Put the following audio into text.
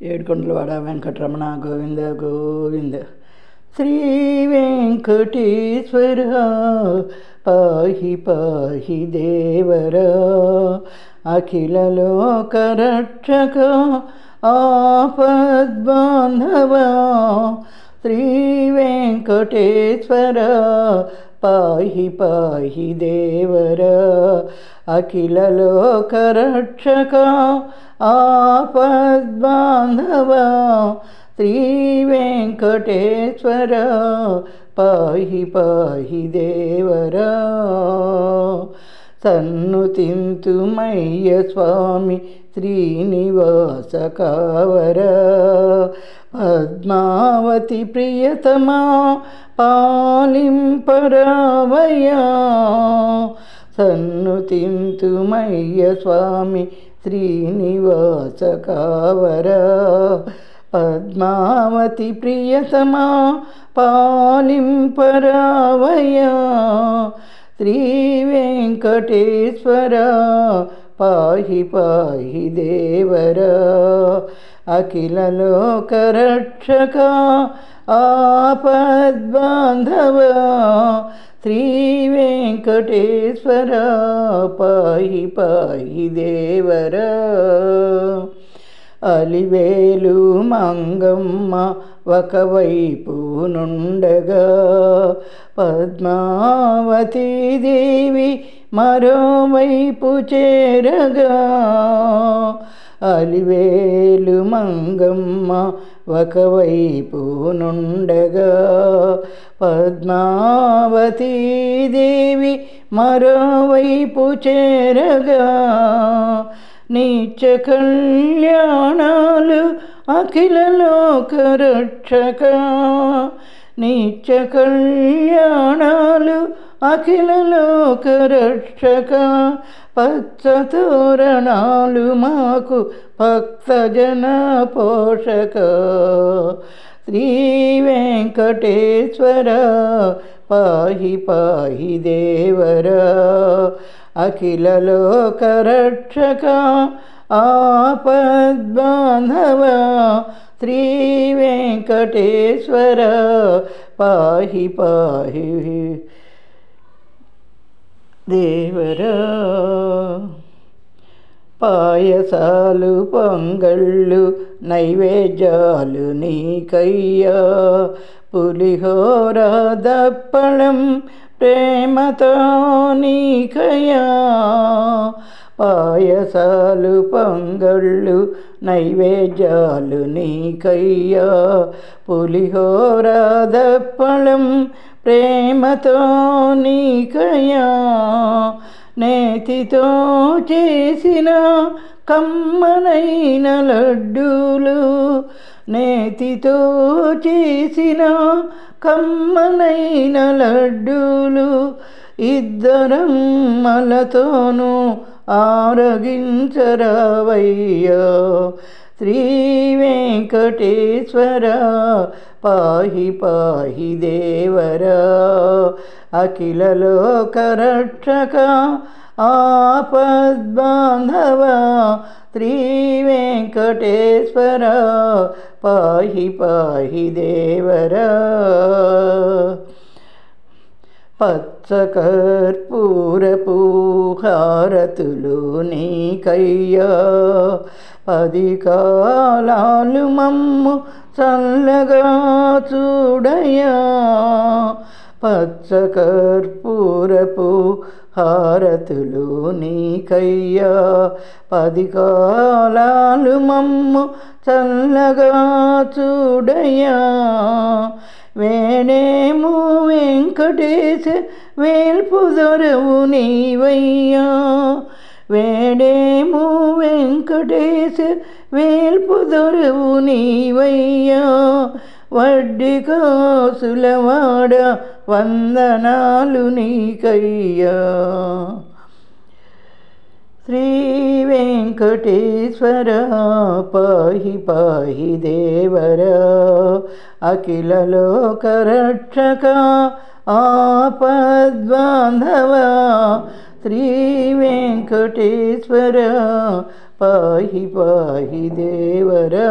ఏడుకొండలవాడ వెంకటరమణ గోవింద గోవింద. శ్రీ వెంకటేశ్వర పాహి పాహి దేవర, అఖిల లోక రక్షక ఆపద్బాంధవ. శ్రీ వెంకటేశ్వర పాహి పాహి దేవర, అఖిల లోక రక్షక ఆపద్బాంధవ. శ్రీ వెంకటేశ్వర పాహి పాహి దేవర. సన్నుతింతుమయ్య స్వామి శ్రీనివాస కావర, పద్మావతి ప్రియతమా పాలింపరావయ్యా. సన్నుతింతుమయ్య స్వామి శ్రీనివాస కావర, పద్మావతి ప్రియతమా పాలింపరావయ్యా. శ్రీ వెంకటేశ్వర పాహి పాహి దేవర, అఖిల లోక రక్షక ఆపద్బాంధవ. శ్రీ వెంకటేశ్వర పాహి పాహి దేవర. అలివేలు మంగమ్మ ఒకవైపు నుండగా, పద్మావతీ దేవి మరోవైపు చేరగా. అలివేలు మంగమ్మ ఒకవైపు నుండగా, పద్మావతీ దేవి మరోవైపు చేరగా. నిత్య కళ్యాణాలు అఖిల లోక రక్షక, నిత్య కళ్యాణాలు అఖిల లోక రక్షక. పచ్చ తోరణాలు మాకు భక్తజన పోషక. శ్రీ వెంకటేశ్వర పాహి పాహి దేవర, అఖిల లోక రక్షక ఆపద్బాంధవ. శ్రీ వెంకటేశ్వర పాహి పాహి దేవర. పాయసాలు పొంగళ్ళు నైవేద్యాలు నీకయ్యా, పులిహోర దప్పళం ప్రేమతో నీకయ్యా. పాయసాలు పొంగళ్ళు నైవేద్యాలు నీకయ్యా, పులిహోర దప్పళం ప్రేమతో నీకయ్యా. నేతితో చేసిన కమ్మనైన లడ్డూలు, నేతితో చేసిన కమ్మనైన లడ్డూలు, ఇద్దరమ్మలతోనూ ఆరగించరావయ్యా. శ్రీ వెంకటేశ్వర పాహి పాహి దేవర, అఖిల లోక రక్షక ఆపద్బాంధవ. శ్రీ వెంకటేశ్వర పాహి పాహి దేవర. పచ్చ కర్పూరపు హారతులు నీకయ్యా, 10 కాలాలు మమ్ము చల్లగా చూడయ్యా. పచ్చ కర్పూరపు హారతులు నీకయ్యా, 10 కాలాలు మమ్ము చల్లగా చూడయ్యా. వేణేము వెంకటేశ వేల్పు దొరవు నీవయ్యా, వేణేము వెంకటేశ వేల్పు దొరవు నీవయ్యా. వడ్డీ కాసులవాడ వందనాలు నీకయ్యా. శ్రీ వెంకటేశ్వర పాహి పాహి దేవర, అఖిల లోక రక్షక ఆపద్బాంధవ. శ్రీ వెంకటేశ్వర పాహి పాహి దేవరా.